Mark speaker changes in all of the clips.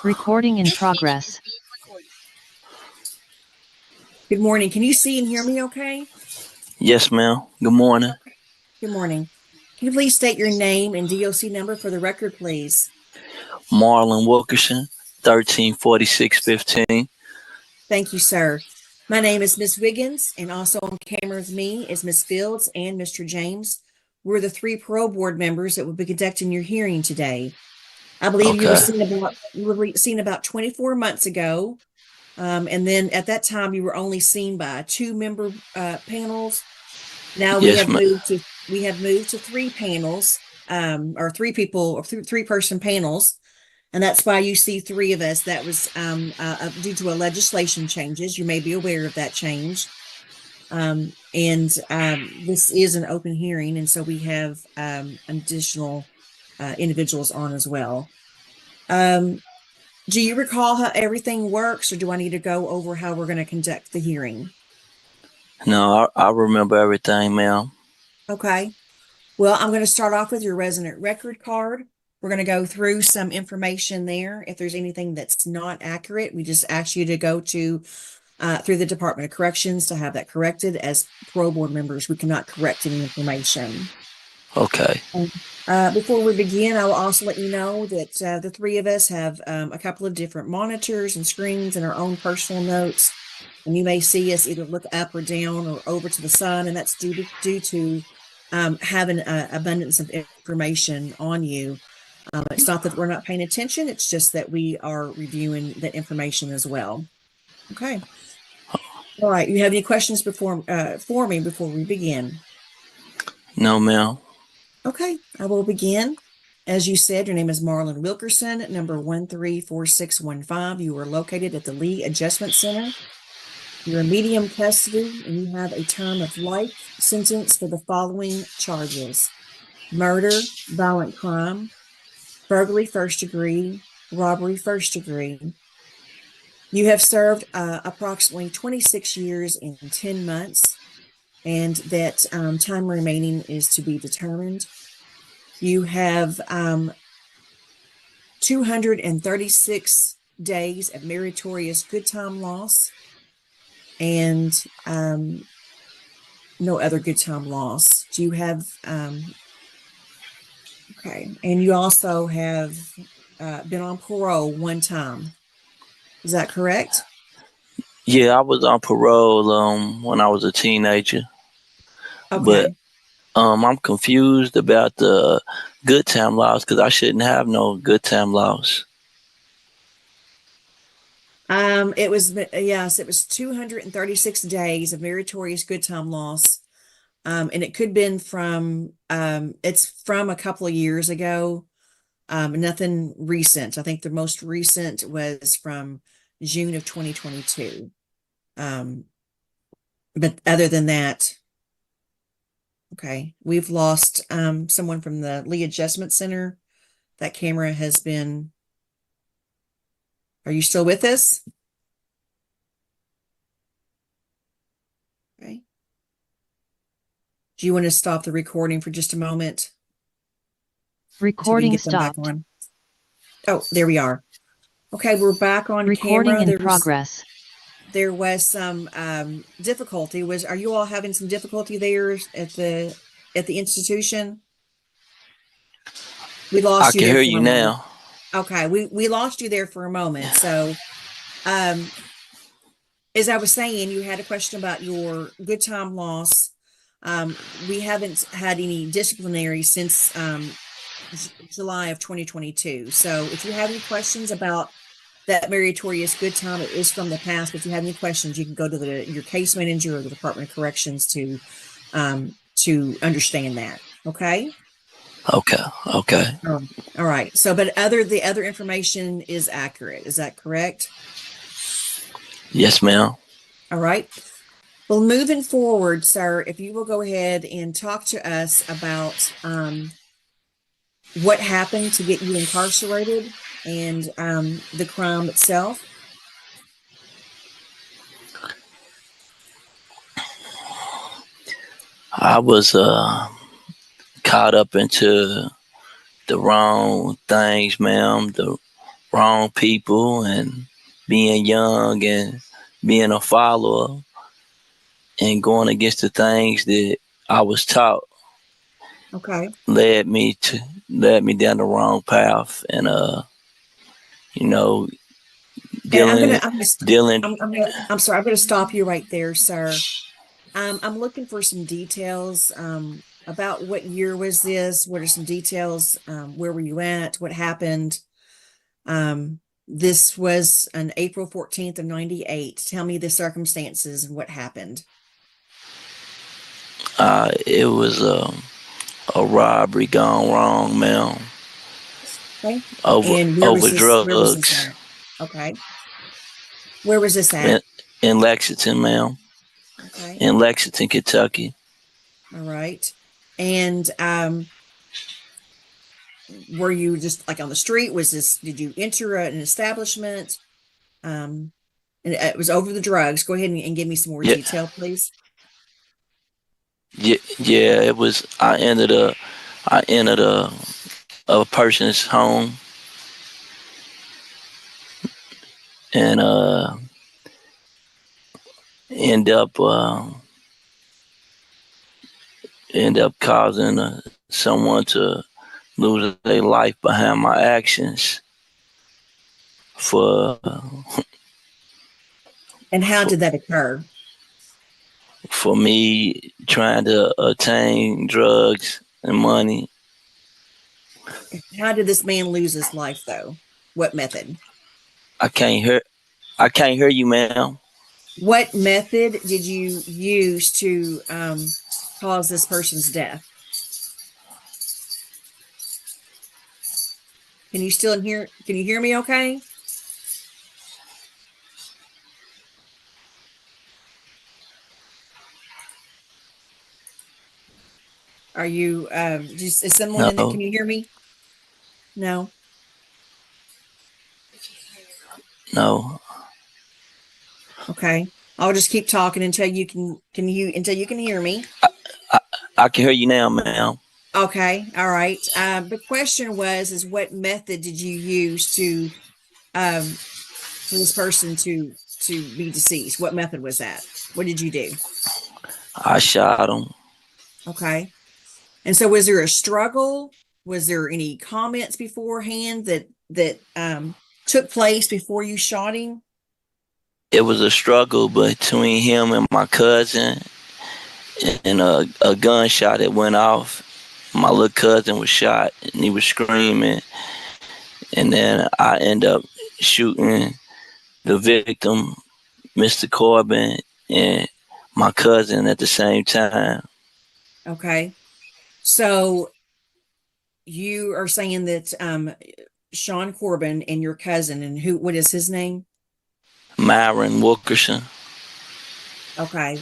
Speaker 1: Recording in progress.
Speaker 2: Good morning. Can you see and hear me okay?
Speaker 3: Yes, ma'am. Good morning.
Speaker 2: Good morning. Can you please state your name and DOC number for the record, please?
Speaker 3: Marlon Wilkerson, 134615.
Speaker 2: Thank you, sir. My name is Miss Wiggins, and also on camera with me is Miss Fields and Mr. James. We're the 3 parole board members that will be conducting your hearing today. I believe you were seen about 24 months ago. And then at that time, you were only seen by 2-member panels. Now we have moved to 3 panels, or 3 people, or 3-person panels, and that's why you see 3 of us. That was due to a legislation changes. You may be aware of that change, and this is an open hearing, and so we have additional individuals on as well. Do you recall how everything works, or do I need to go over how we're going to conduct the hearing?
Speaker 3: No, I remember everything, ma'am.
Speaker 2: Okay. Well, I'm going to start off with your resident record card. We're going to go through some information there. If there's anything that's not accurate, we just ask you to go to through the Department of Corrections to have that corrected. As parole board members, we cannot correct any information.
Speaker 3: Okay.
Speaker 2: Before we begin, I will also let you know that the 3 of us have a couple of different monitors and screens and our own personal notes. And you may see us either look up or down or over to the side, and that's due to having an abundance of information on you. It's not that we're not paying attention, it's just that we are reviewing that information as well. Okay. All right. You have any questions for me before we begin?
Speaker 3: No, ma'am.
Speaker 2: Okay, I will begin. As you said, your name is Marlon Wilkerson, number 134615. You are located at the Lee Adjustment Center. You're in medium custody, and you have a term of life sentence for the following charges: murder, violent crime, burglary 1st degree, robbery 1st degree. You have served approximately 26 years and 10 months. And that time remaining is to be determined. You have 236 days of meritorious good time loss, and no other good time loss. Do you have, okay, and you also have been on parole 1 time. Is that correct?
Speaker 3: Yeah, I was on parole when I was a teenager.
Speaker 2: Okay.
Speaker 3: But I'm confused about the good time loss because I shouldn't have no good time loss.
Speaker 2: It was 236 days of meritorious good time loss. And it could have been from it's from a couple of years ago. Nothing recent. I think the most recent was from June of 2022. But other than that, okay, we've lost someone from the Lee Adjustment Center. That camera has been. Are you still with us? Okay. Do you want to stop the recording for just a moment?
Speaker 1: Recording stopped.
Speaker 2: Oh, there we are. Okay, we're back on
Speaker 1: Recording
Speaker 2: camera.
Speaker 1: in progress.
Speaker 2: There was some difficulty. Are you all having some difficulty there at the institution? We lost you.
Speaker 3: I can hear you now.
Speaker 2: Okay, we lost you there for a moment. So, as I was saying, you had a question about your good time loss. We haven't had any disciplinary since July of 2022. So, if you have any questions about that meritorious good time, it is from the past. But if you have any questions, you can go to your case manager or the Department of Corrections to understand that. Okay.
Speaker 3: Okay.
Speaker 2: All right. So, but the other information is accurate. Is that correct?
Speaker 3: Yes, ma'am.
Speaker 2: All right. Well, moving forward, sir, if you will go ahead and talk to us about what happened to get you incarcerated and the crime itself.
Speaker 3: I was caught up into the wrong things, ma'am, the wrong people, and being young and being a follower and going against the things that I was taught
Speaker 2: Okay.
Speaker 3: led me down the wrong path, and you know,
Speaker 2: And
Speaker 3: dealing dealing.
Speaker 2: I'm sorry, I'm gonna stop you right there, sir. I'm looking for some details about what year was this? What are some details? Where were you at? What happened? This was on April 14th of 98. Tell me the circumstances and what happened.
Speaker 3: It was a robbery gone wrong, ma'am.
Speaker 2: Okay.
Speaker 3: Over
Speaker 2: And
Speaker 3: over
Speaker 2: where was this
Speaker 3: drugs
Speaker 2: at? Okay. Where was this
Speaker 3: in,
Speaker 2: at?
Speaker 3: in Lexington, ma'am.
Speaker 2: Okay.
Speaker 3: In Lexington, Kentucky.
Speaker 2: All right. And were you just like on the street? Did you enter an establishment? And it was over the drugs. Go ahead and give me some more
Speaker 3: Yeah,
Speaker 2: detail, please.
Speaker 3: yeah. It was. I entered a person's home, and end up end up causing someone to lose their life behind my actions for
Speaker 2: And how
Speaker 3: for,
Speaker 2: did that occur?
Speaker 3: for me trying to attain drugs and money.
Speaker 2: How did this man lose his life, though? What method?
Speaker 3: I can't hear. I can't hear you, ma'am.
Speaker 2: What method did you use to cause this person's death? Can you still hear? Can you hear me? Okay. Are you? Is someone in there? Can
Speaker 3: No,
Speaker 2: you hear me? No.
Speaker 3: no.
Speaker 2: Okay. I'll just keep talking until you can hear me.
Speaker 3: I, I can hear you now, ma'am.
Speaker 2: Okay. All right. The question is what method did you use to for this person to be deceased? What method was that? What did you do?
Speaker 3: I shot him.
Speaker 2: Okay. And so was there a struggle? Was there any comments beforehand that took place before you shot him?
Speaker 3: It was a struggle between him and my cousin, and a gunshot that went off. My little cousin was shot, and he was screaming, and then I end up shooting the victim, Mr. Corbin, and my cousin at the same time.
Speaker 2: Okay. So you are saying that Sean Corbin and your cousin, and what is his name?
Speaker 3: Marlon Wilkerson.
Speaker 2: Okay.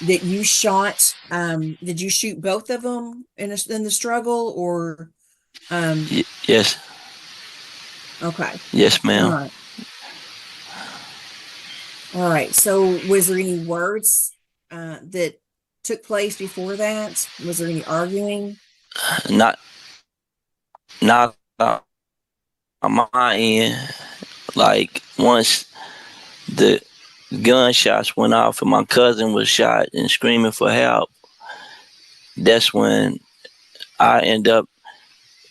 Speaker 2: That you shot, did you shoot both of them in the struggle or
Speaker 3: Yes,
Speaker 2: okay.
Speaker 3: yes,
Speaker 2: All
Speaker 3: ma'am.
Speaker 2: right. All right. So was there any words that took place before that? Was there any arguing?
Speaker 3: Not, not on my end. Like once the gunshots went off and my cousin was shot and screaming for help, that's when I end up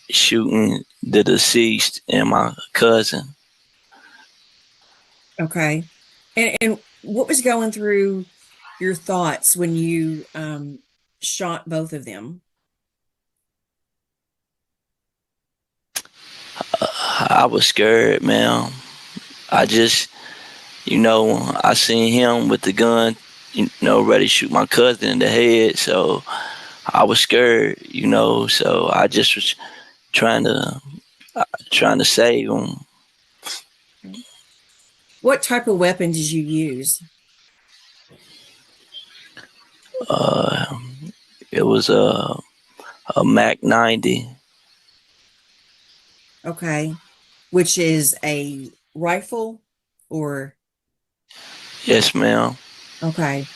Speaker 3: shooting the deceased and my cousin.
Speaker 2: Okay. And what was going through your thoughts when you shot both of them?
Speaker 3: I was scared, man. I just, I seen him with the gun, ready to shoot my cousin in the head. So I was scared, So I just was trying to save him.
Speaker 2: What type of weapon did you use?
Speaker 3: Uh, it was a M90.
Speaker 2: Okay. Which is a rifle or
Speaker 3: Yes, ma'am.
Speaker 2: okay.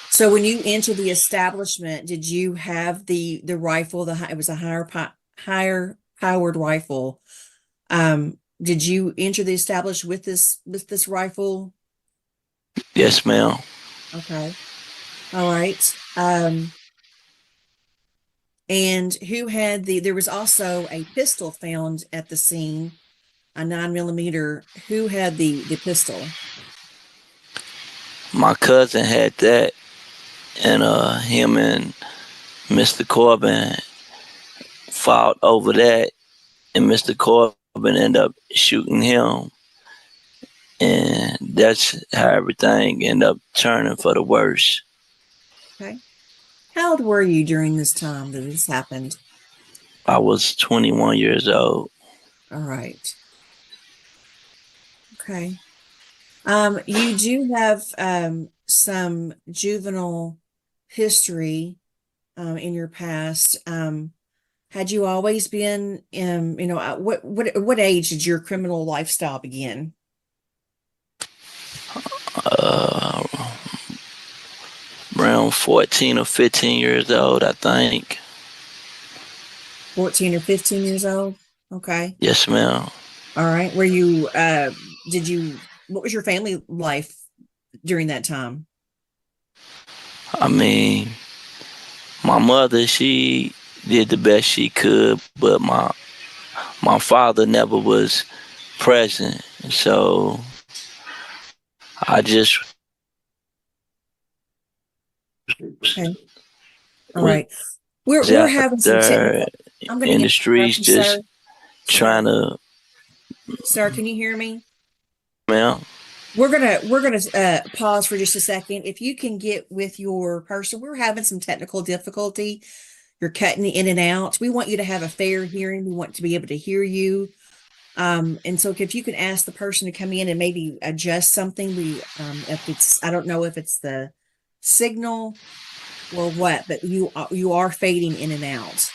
Speaker 2: So when you entered the establishment, did you have the rifle? It was a higher powered rifle. Did you enter the establishment with this rifle?
Speaker 3: Yes, ma'am.
Speaker 2: Okay. All right. And who had there was also a pistol found at the scene, a 9mm. Who had the pistol?
Speaker 3: My cousin had that, and him and Mr. Corbin fought over that, and Mr. Corbin ended up shooting him, and that's how everything ended up turning for the worse.
Speaker 2: Okay. How old were you during this time that this happened?
Speaker 3: I was 21 years old.
Speaker 2: All right. Okay. You do have some juvenile history in your past. Had you always been what age did your criminal lifestyle begin?
Speaker 3: Uh, Around 14 or 15 years old, I think.
Speaker 2: 14 or 15 years old? Okay.
Speaker 3: Yes, ma'am.
Speaker 2: All right. What was your family life during that time?
Speaker 3: I mean, my mother, she did the best she could, but my father never was present. So I just
Speaker 2: Okay. All
Speaker 3: was
Speaker 2: right. We're
Speaker 3: out
Speaker 2: having some
Speaker 3: there
Speaker 2: technical. I'm going
Speaker 3: in
Speaker 2: to
Speaker 3: the streets
Speaker 2: interrupt you,
Speaker 3: just
Speaker 2: sir.
Speaker 3: trying to,
Speaker 2: Sir, can you hear me?
Speaker 3: ma'am.
Speaker 2: We're gonna pause for just a second. If you can get with your person, we're having some technical difficulty. You're cutting in and out. We want you to have a fair hearing. We want to be able to hear you. And so if you can ask the person to come in and maybe adjust something, I don't know if it's the signal or what, but you are fading in and out.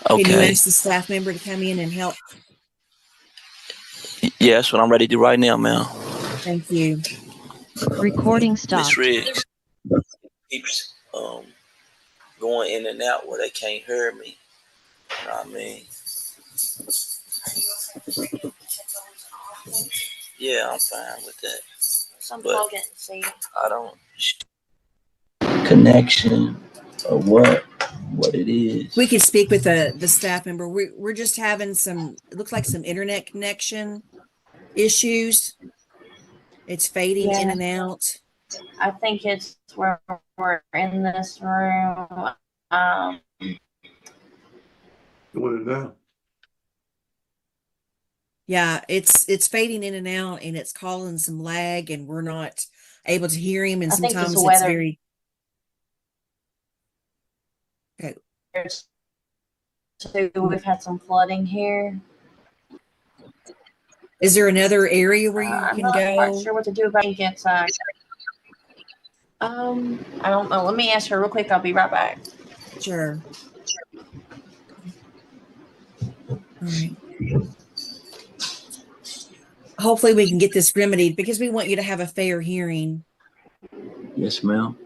Speaker 2: Can you
Speaker 3: Okay.
Speaker 2: ask the staff member to come in and help?
Speaker 3: Yeah, that's what I'm ready to do right now, ma'am.
Speaker 2: Thank you.
Speaker 1: Recording
Speaker 3: Miss
Speaker 1: stopped.
Speaker 3: Riggs keeps going in and out where they can't hear me. You know what I mean? Yeah, I'm fine with that. But I don't connection or what it is.
Speaker 2: We could speak with the staff member. We're just having it looks like some internet connection issues. It's fading in and out.
Speaker 4: I think it's where we're in this room.
Speaker 5: Doing it now.
Speaker 2: Yeah, it's fading in and out, and it's causing some lag, and we're not able to hear him. And
Speaker 4: I think
Speaker 2: sometimes
Speaker 4: it's
Speaker 2: it's
Speaker 4: weather.
Speaker 2: very okay.
Speaker 4: So we've had some flooding here.
Speaker 2: Is there another area where you
Speaker 4: I'm
Speaker 2: can
Speaker 4: not
Speaker 2: go?
Speaker 4: quite sure what to do about it. It's I don't know. Let me ask her real quick. I'll be right back.
Speaker 2: Sure. All right. Hopefully we can get this remedied because we want you to have a fair hearing.
Speaker 3: Yes, ma'am.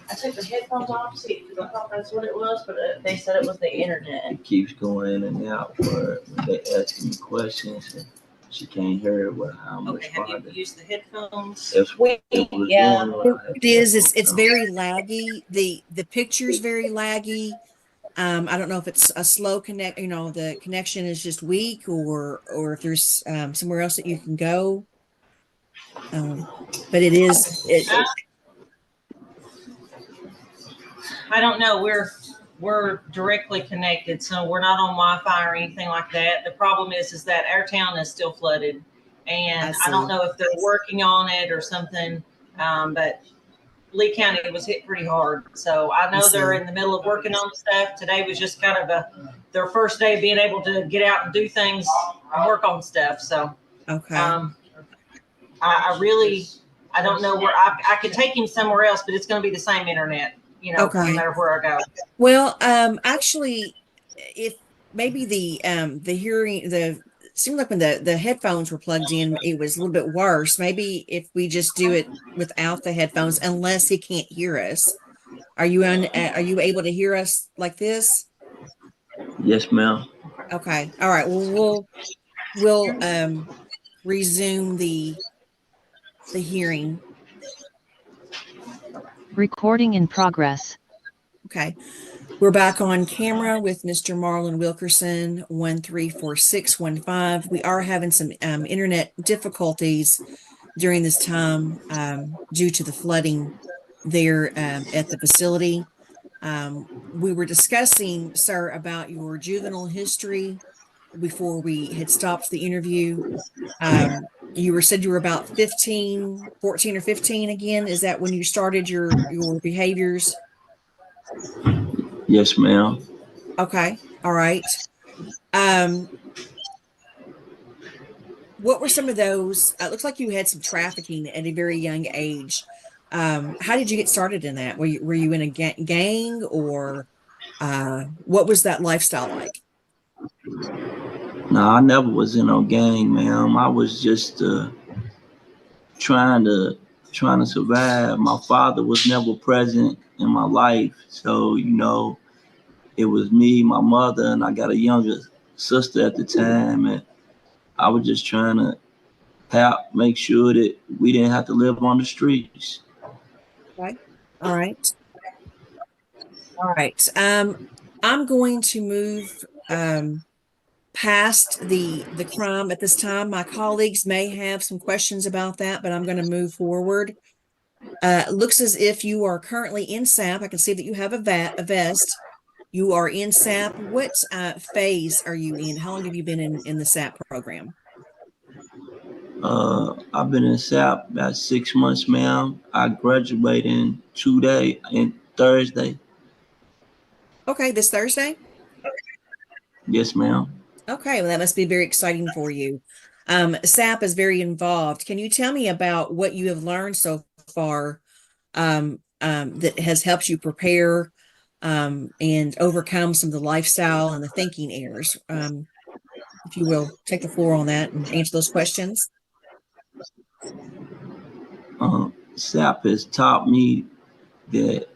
Speaker 4: I took the headphones off, see, because I thought that's what it was, but they said it was the internet.
Speaker 3: It keeps going in and out for when they asking me questions and she can't hear what I'm responding.
Speaker 2: Have you used the headphones?
Speaker 4: Yeah.
Speaker 2: It's very laggy. The picture's very laggy. I don't know if it's a slow connect, the connection is just weak or if there's somewhere else that you can go. But it is
Speaker 4: I don't know. we're directly connected, so we're not on Wi-Fi or anything like that. The problem is that our town is still flooded, and I don't know if they're working on it or something. But Lee County was hit pretty hard, so I know they're in the middle of working on stuff. Today was just kind of their first day being able to get out and do things and work on stuff. So I don't know where I could take him somewhere else, but it's going to be the same internet, no matter where I go.
Speaker 2: Well, actually, if maybe the hearing, seemed like when the headphones were plugged in, it was a little bit worse. Maybe if we just do it without the headphones, unless he can't hear us. Are you able to hear us like this?
Speaker 3: Yes, ma'am.
Speaker 2: Okay. All right. Well, we'll resume the hearing.
Speaker 1: Recording in progress.
Speaker 2: Okay. We're back on camera with Mr. Marlon Wilkerson, 134615. We are having some internet difficulties during this time due to the flooding there at the facility. We were discussing, sir, about your juvenile history before we had stopped the interview. You said you were about 14 or 15 again. Is that when you started your behaviors?
Speaker 3: Yes, ma'am.
Speaker 2: Okay. All right. What were some of those? It looks like you had some trafficking at a very young age. How did you get started in that? Were you in a gang or what was that lifestyle like?
Speaker 3: No, I never was in no gang, ma'am. I was just trying to survive. My father was never present in my life, so it was me, my mother, and I got a younger sister at the time, and I was just trying to make sure that we didn't have to live on the streets.
Speaker 2: Okay. All right. All right. I'm going to move past the crime at this time. My colleagues may have some questions about that, but I'm going to move forward. Looks as if you are currently in SAP. I can see that you have a vest. You are in SAP. What phase are you in? How long have you been in the SAP program?
Speaker 3: I've been in SAP about 6 months, ma'am. I graduated in Thursday.
Speaker 2: Okay, this Thursday?
Speaker 3: Yes, ma'am.
Speaker 2: Okay, well, that must be very exciting for you. SAP is very involved. Can you tell me about what you have learned so far that has helped you prepare and overcome some of the lifestyle and the thinking errors? If you will, take the floor on that and answer those questions.
Speaker 3: SAP has taught me that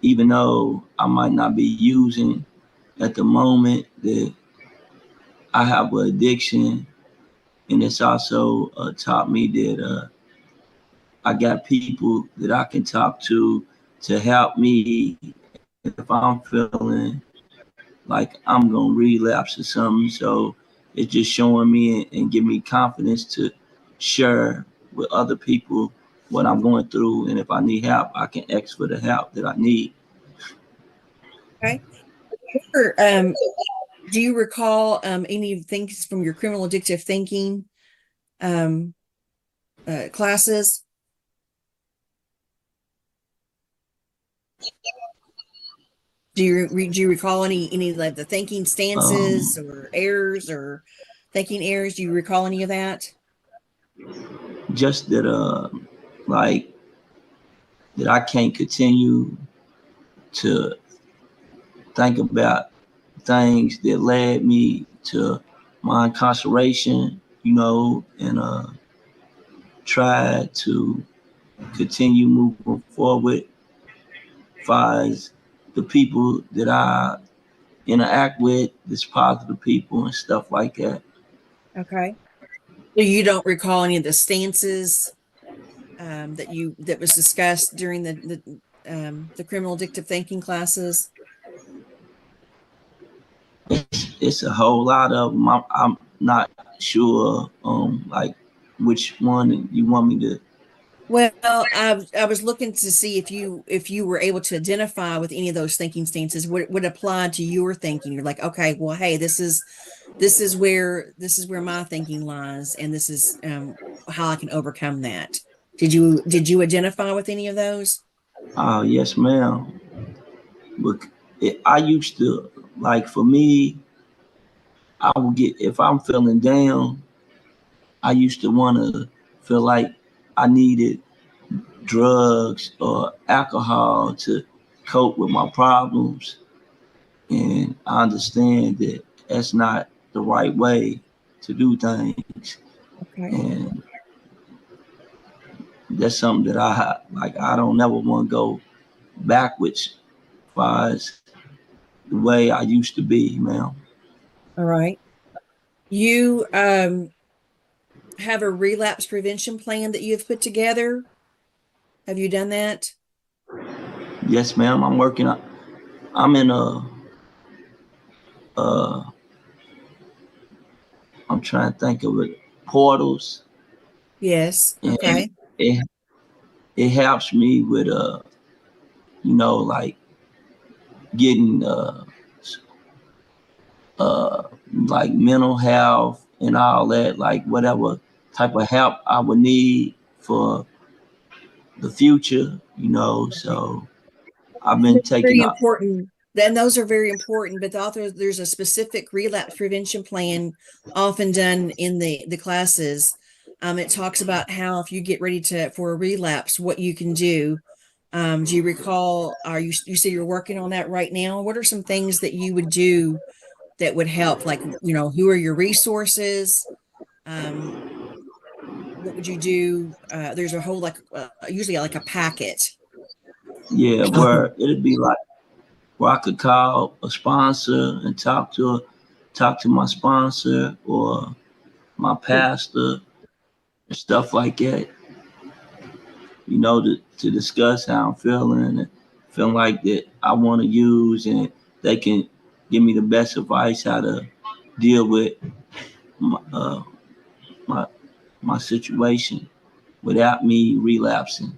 Speaker 3: even though I might not be using at the moment, that I have an addiction, and it's also taught me that I got people that I can talk to help me if I'm feeling like I'm gonna relapse or something. So it's just showing me and give me confidence to share with other people what I'm going through, and if I need help, I can ask for the help that I need.
Speaker 2: Okay. Do you recall any things from your criminal addictive thinking classes? Do you recall any like the thinking stances or errors or thinking errors? Do you recall any of that?
Speaker 3: Just that like that I can't continue to think about things that led me to my incarceration, and try to continue moving forward as far as the people that I interact with, this positive people and stuff like that.
Speaker 2: Okay. So you don't recall any of the stances that was discussed during the criminal addictive thinking classes?
Speaker 3: It's a whole lot of them. I'm not sure like which one you want me to
Speaker 2: Well, I was looking to see if you were able to identify with any of those thinking stances would apply to your thinking. You're like, okay, well, hey, this is where my thinking lies, and this is how I can overcome that. Did you identify with any of those?
Speaker 3: Yes, ma'am. Look, I used to, like, for me, I would get, if I'm feeling down, I used to want to feel like I needed drugs or alcohol to cope with my problems. And I understand that that's not the right way to do things.
Speaker 2: Okay.
Speaker 3: And that's something that I don't never want to go backwards as far as the way I used to be, man.
Speaker 2: All right. You have a relapse prevention plan that you've put together. Have you done that?
Speaker 3: Yes, ma'am. I'm in uh, I'm trying to think of it, portals.
Speaker 2: Yes.
Speaker 3: And
Speaker 2: Okay.
Speaker 3: it, it helps me with, like getting, uh, like mental health and all that, like whatever type of help I would need for the future, so I've been
Speaker 2: That's very
Speaker 3: taking up.
Speaker 2: important. Then those are very important, but there's a specific relapse prevention plan often done in the classes. It talks about how if you get ready for a relapse, what you can do. Do you recall, you say you're working on that right now? What are some things that you would do that would help? Like, who are your resources? What would you do? There's a whole, usually like a packet.
Speaker 3: Yeah, where it'd be like where I could call a sponsor and talk to my sponsor or my pastor and stuff like that, to discuss how I'm feeling and feeling like that I want to use, and they can give me the best advice how to deal with my my, my situation without me relapsing.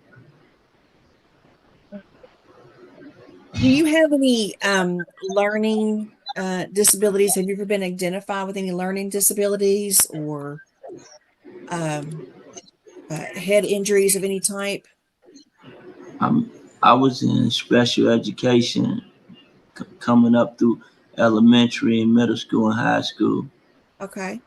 Speaker 2: Do you have any learning disabilities? Have you ever been identified with any learning disabilities or um, head injuries of any type?
Speaker 3: I was in special education coming up through elementary and middle school and high school.
Speaker 2: Okay.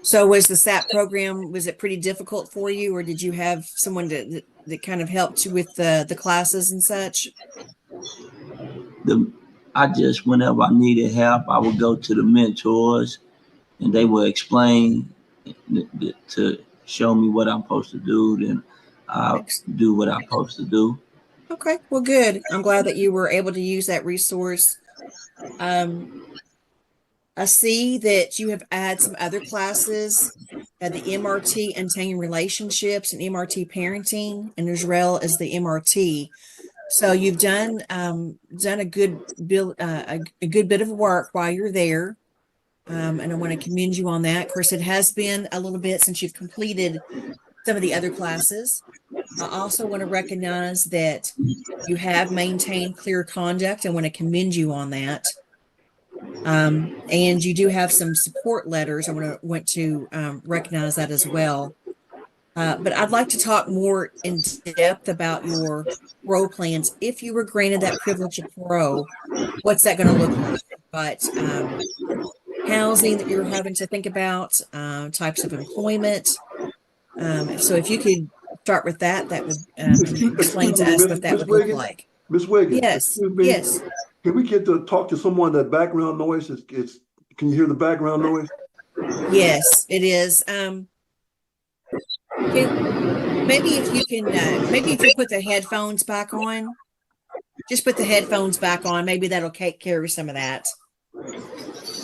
Speaker 2: So was the SAP program, was it pretty difficult for you, or did you have someone that kind of helped you with the classes and such?
Speaker 3: I just, whenever I needed help, I would go to the mentors and they would explain to show me what I'm supposed to do. Then I'll do what I'm supposed to do.
Speaker 2: Okay, well, good. I'm glad that you were able to use that resource. I see that you have added some other classes, the MRT Untangled Relationships and MRT Parenting, and as well as the MRT. So you've done a good a good bit of work while you're there, and I want to commend you on that. Of course, it has been a little bit since you've completed some of the other classes. I also want to recognize that you have maintained clear conduct. I want to commend you on that. And you do have some support letters. I want to recognize that as well. But I'd like to talk more in depth about your parole plans. If you were granted that privilege of parole, what's that going to look like? But housing that you're having to think about, types of employment. So if you could start with that, that would explain to us what that would look like.
Speaker 5: Miss Wiggins.
Speaker 2: Yes. Yes.
Speaker 5: Can we get to talk to someone? That background noise can you hear the background noise?
Speaker 2: Yes, it is. Maybe if you put the headphones back on, just put the headphones back on. Maybe that'll take care of some of that.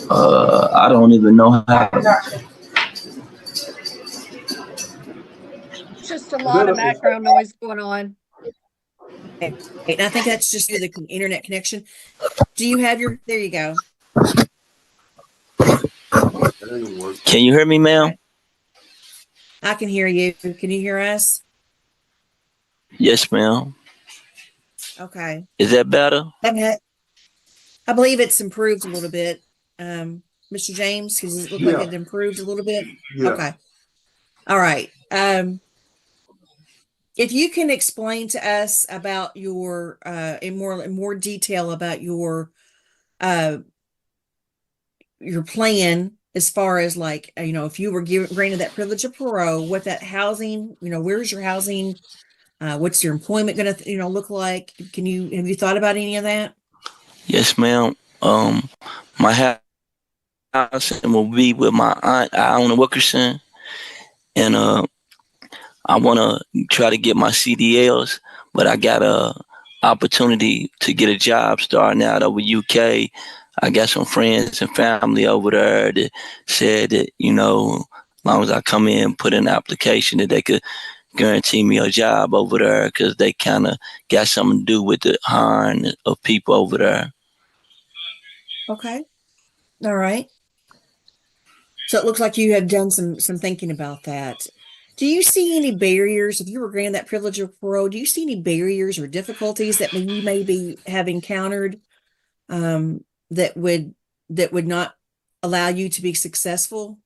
Speaker 3: I don't even know how.
Speaker 6: Just a lot of background noise going on.
Speaker 2: Okay. And I think that's just the internet connection. Do you have there you go.
Speaker 3: Can you hear me, ma'am?
Speaker 2: I can hear you. Can you hear us?
Speaker 3: Yes, ma'am.
Speaker 2: Okay.
Speaker 3: Is that better?
Speaker 2: I believe it's improved a little bit. Mr. James, does it look like
Speaker 5: Yeah,
Speaker 2: it improved a little bit?
Speaker 5: yeah.
Speaker 2: Okay. All right. If you can explain to us about your in more detail about your plan as far as like if you were granted that privilege of parole, what that housing, where's your housing, what's your employment going to look like? Have you thought about any of that?
Speaker 3: Yes, ma'am. My house will be with my aunt, Marlon Wilkerson, and I want to try to get my CDLs, but I got a opportunity to get a job starting out over UK. I got some friends and family over there that said that, as long as I come in, put in an application, that they could guarantee me a job over there because they kind of got something to do with the hiring of people over there.
Speaker 2: Okay. All right. So it looks like you have done some thinking about that. Do you see any barriers if you were granted that privilege of parole? Do you see any barriers or difficulties that you maybe have encountered that would not allow you to be successful?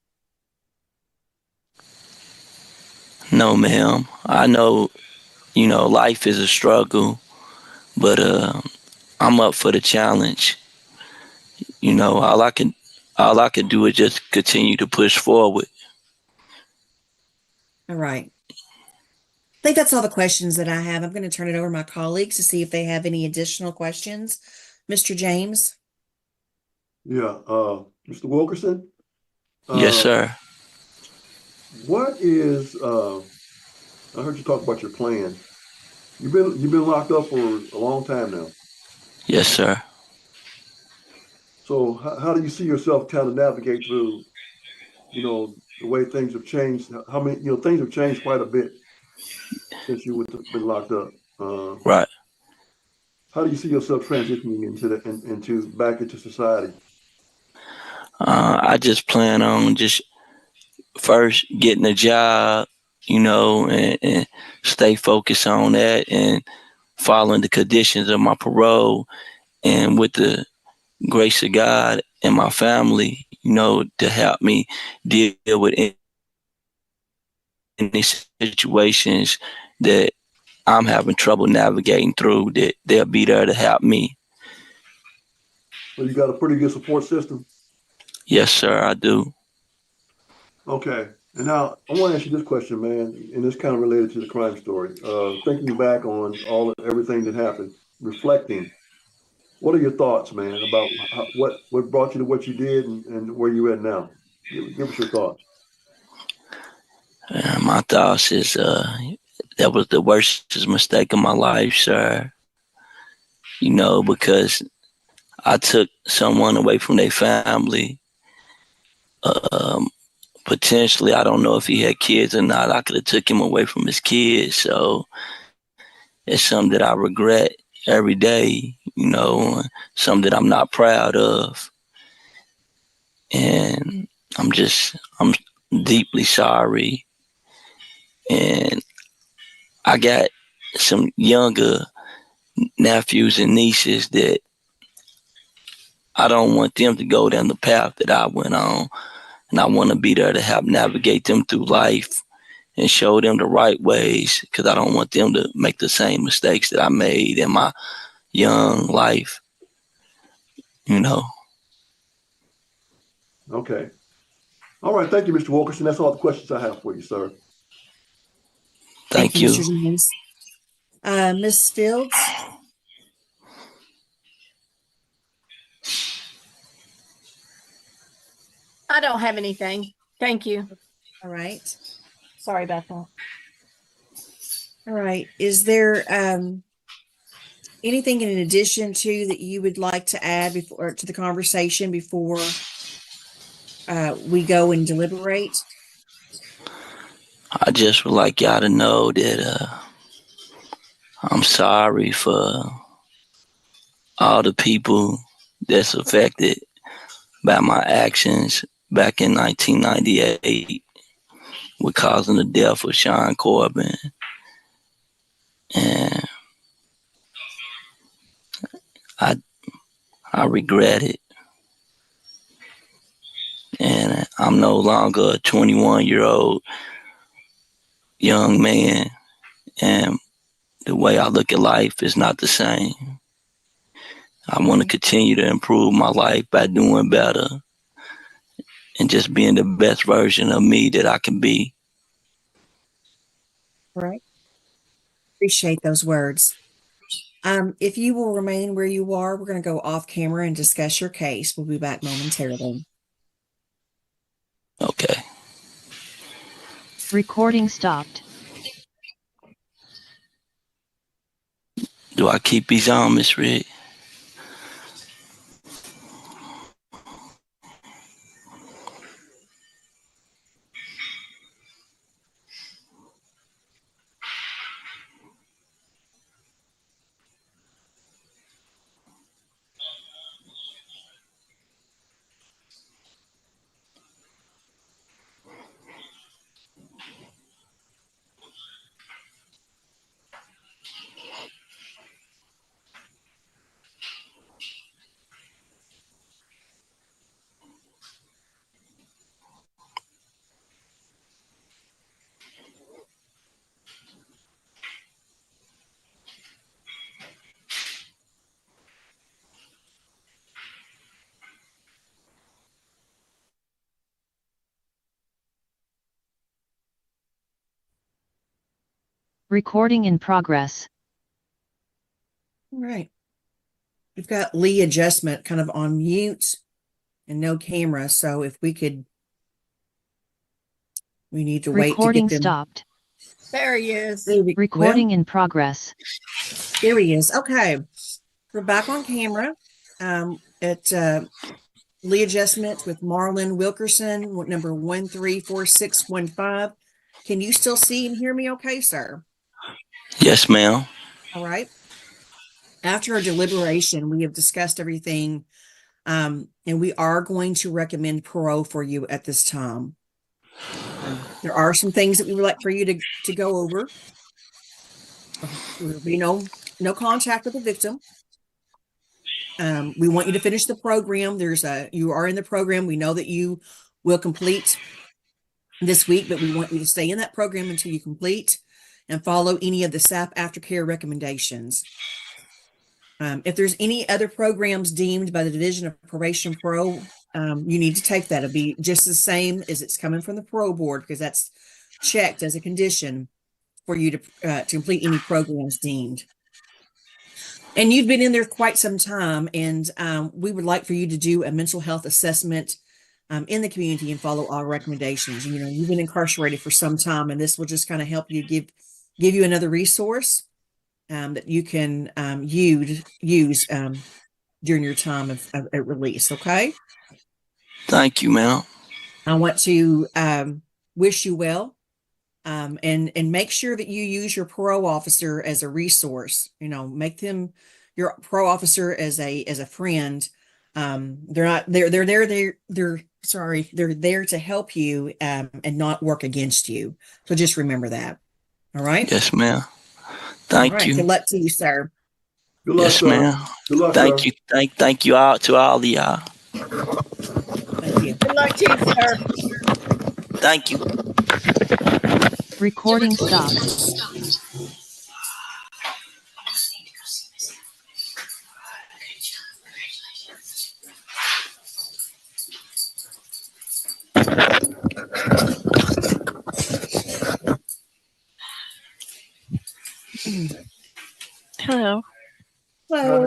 Speaker 3: No, ma'am. I know, life is a struggle, but I'm up for the challenge. All I can do is just continue to push forward.
Speaker 2: All right. I think that's all the questions that I have. I'm going to turn it over to my colleagues to see if they have any additional questions. Mr. James?
Speaker 5: Yeah, Mr. Wilkerson,
Speaker 3: Yes, sir.
Speaker 5: what is I heard you talk about your plan. You've been locked up for a long time now.
Speaker 3: Yes, sir.
Speaker 5: So how do you see yourself kind of navigate through, the way things have changed? How many, things have changed quite a bit since been locked up.
Speaker 3: Right.
Speaker 5: How do you see yourself transitioning into back into society?
Speaker 3: I just plan on just first getting a job, and stay focused on that and following the conditions of my parole, and with the grace of God and my family, to help me deal with any situations that I'm having trouble navigating through, that they'll be there to help me.
Speaker 5: So you got a pretty good support system?
Speaker 3: Yes, sir, I do.
Speaker 5: Okay. And now I want to ask you this question, man, and it's kind of related to the crime story. Thinking back on everything that happened, reflecting, what are your thoughts, man, about what brought you to what you did and where you at now? Give us your thoughts.
Speaker 3: My thoughts is that was the worst mistake of my life, sir. Because I took someone away from their family. Potentially, I don't know if he had kids or not. I could have took him away from his kids. So it's something that I regret every day, something that I'm not proud of. And I'm deeply sorry. And I got some younger nephews and nieces that I don't want them to go down the path that I went on. And I want to be there to help navigate them through life and show them the right ways, because I don't want them to make the same mistakes that I made in my young life,
Speaker 5: Okay. All right. Thank you, Mr. Wilkerson. That's all the questions I have for you, sir.
Speaker 3: Thank you.
Speaker 2: Mr. James. Ms. Fields?
Speaker 6: I don't have anything. Thank you.
Speaker 2: All right.
Speaker 6: Sorry about that.
Speaker 2: All right. Is there anything in addition to that you would like to add to the conversation before we go and deliberate?
Speaker 3: I just would like y'all to know that I'm sorry for all the people that's affected by my actions back in 1998 with causing the death of Sean Corbin. And I regret it. And I'm no longer a 21-year-old young man. And the way I look at life is not the same. I want to continue to improve my life by doing better and just being the best version of me that I can be.
Speaker 2: Right. Appreciate those words. If you will remain where you are, we're going to go off camera and discuss your case. We'll be back momentarily.
Speaker 3: Okay.
Speaker 1: Recording stopped.
Speaker 3: Do I keep these on, Miss Red?
Speaker 1: Recording in progress.
Speaker 2: All right. We've got Lee adjustment kind of on mute and no camera. So if we could, we need to wait to
Speaker 1: Recording
Speaker 2: get them.
Speaker 1: stopped.
Speaker 6: There he is.
Speaker 1: Recording in progress.
Speaker 2: There he is. Okay. We're back on camera. At Lee adjustment with Marlon Wilkerson, number 134615. Can you still see and hear me okay, sir?
Speaker 3: Yes, ma'am.
Speaker 2: All right. After our deliberation, we have discussed everything, and we are going to recommend parole for you at this time. There are some things that we would like for you to go over. There will be no contact with the victim. We want you to finish the program. You are in the program. We know that you will complete this week, but we want you to stay in that program until you complete and follow any of the SAP aftercare recommendations. If there's any other programs deemed by the Division of Probation Parole, you need to take that. It'll be just the same as it's coming from the parole board, because that's checked as a condition for you to complete any programs deemed. And you've been in there quite some time, and we would like for you to do a mental health assessment in the community and follow our recommendations. You know, you've been incarcerated for some time, and this will just kind of help you give you another resource that you can use during your time at release. Okay.
Speaker 3: Thank you, ma'am.
Speaker 2: I want to wish you well, and make sure that you use your parole officer as a resource. You know, make them your parole officer as a friend. They're there to help you and not work against you. So just remember that. All right.
Speaker 3: Yes, ma'am. Thank you.
Speaker 2: Good luck to you, sir.
Speaker 5: Good luck,
Speaker 3: Yes,
Speaker 5: sir.
Speaker 3: ma'am.
Speaker 5: Good luck,
Speaker 3: Thank
Speaker 5: sir.
Speaker 3: you. Thank you all to all of y'all.
Speaker 2: Thank you.
Speaker 6: Good luck to you, sir.
Speaker 3: Thank you.
Speaker 1: Recording stopped.
Speaker 7: Hello.
Speaker 2: Hello.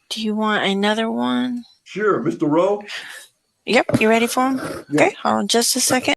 Speaker 7: Do you want another one?
Speaker 5: Sure, Mr. Rowe.
Speaker 7: Yep. You ready for him?
Speaker 5: Yeah.
Speaker 7: Okay. Hold on just a second.